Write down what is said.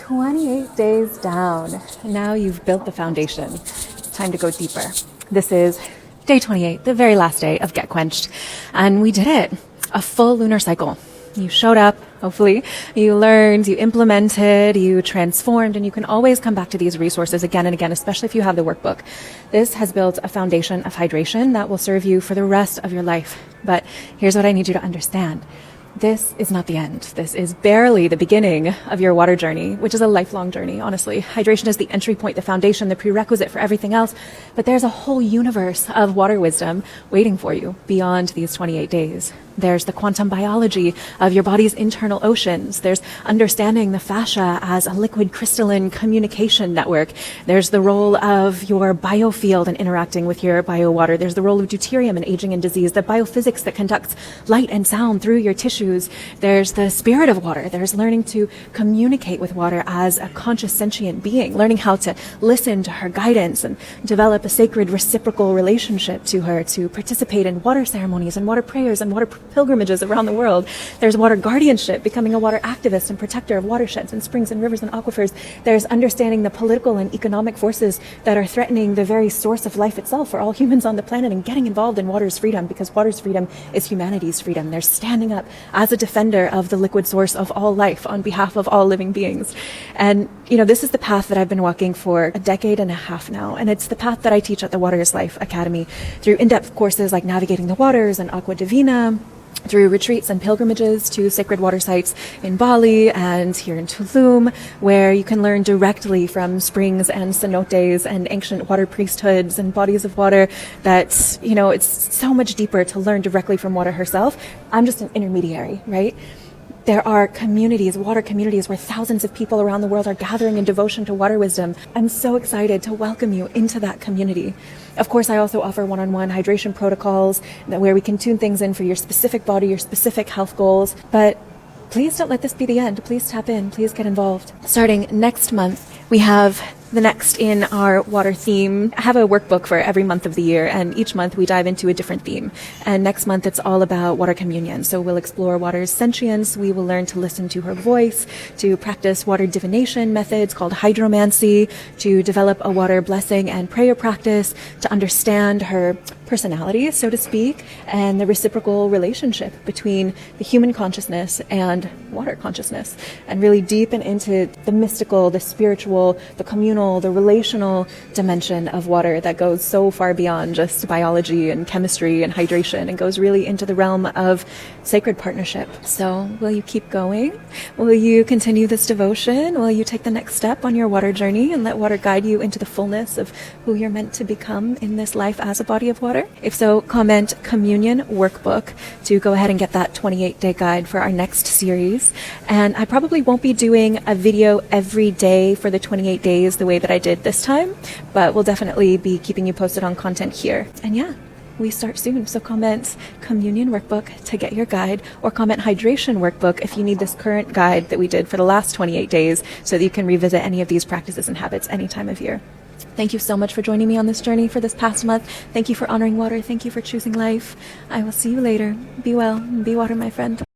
28 days down. Now you've built the foundation. It's time to go deeper. This is day 28, the very last day of Get Quenched. And we did it. A full lunar cycle. You showed up, hopefully. You learned, you implemented, you transformed, and you can always come back to these resources again and again, especially if you have the workbook. This has built a foundation of hydration that will serve you for the rest of your life. But here's what I need you to understand. This is not the end. This is barely the beginning of your water journey, which is a lifelong journey, honestly. Hydration is the entry point, the foundation, the prerequisite for everything else. But there's a whole universe of water wisdom waiting for you beyond these 28 days. There's the quantum biology of your body's internal oceans. There's understanding the fascia as a liquid crystalline communication network. There's the role of your biofield and interacting with your biowater. There's the role of deuterium in aging and disease, the biophysics that conducts light and sound through your tissues. There's the spirit of water. There's learning to communicate with water as a conscious sentient being, learning how to listen to her guidance and develop a sacred reciprocal relationship to her, to participate in water ceremonies and water prayers and water pilgrimages around the world. There's water guardianship, becoming a water activist and protector of watersheds and springs and rivers and aquifers. There's understanding the political and economic forces that are threatening the very source of life itself for all humans on the planet, and getting involved in water's freedom, because water's freedom is humanity's freedom. There's standing up as a defender of the liquid source of all life on behalf of all living beings. And, this is the path that I've been walking for a decade and a half now. And it's the path that I teach at the Water is Life Academy through in-depth courses like Navigating the Waters and Aqua Divina, through retreats and pilgrimages to sacred water sites in Bali and here in Tulum, where you can learn directly from springs and cenotes and ancient water priesthoods and bodies of water that, it's so much deeper to learn directly from water herself. I'm just an intermediary, right? There are communities, water communities, where thousands of people around the world are gathering in devotion to water wisdom. I'm so excited to welcome you into that community. Of course, I also offer one-on-one hydration protocols where we can tune things in for your specific body, your specific health goals. But please don't let this be the end. Please tap in. Please get involved. Starting next month, we have the next in our water theme. I have a workbook for every month of the year, and each month we dive into a different theme. And next month it's all about water communion. So we'll explore water's sentience. We will learn to listen to her voice, to practice water divination methods called hydromancy, to develop a water blessing and prayer practice, to understand her personality, so to speak, and the reciprocal relationship between the human consciousness and water consciousness, and really deepen into the mystical, the spiritual, the communal, the relational dimension of water that goes so far beyond just biology and chemistry and hydration, and goes really into the realm of sacred partnership. So will you keep going? Will you continue this devotion? Will you take the next step on your water journey and let water guide you into the fullness of who you're meant to become in this life as a body of water? If so, comment Communion Workbook to go ahead and get that 28-day guide for our next series. And I probably won't be doing a video every day for the 28 days the way that I did this time, but we'll definitely be keeping you posted on content here. And yeah, we start soon. So comment Communion Workbook to get your guide, or comment Hydration Workbook if you need this current guide that we did for the last 28 days so that you can revisit any of these practices and habits any time of year. Thank you so much for joining me on this journey for this past month. Thank you for honoring water. Thank you for choosing life. I will see you later. Be well and be water, my friend.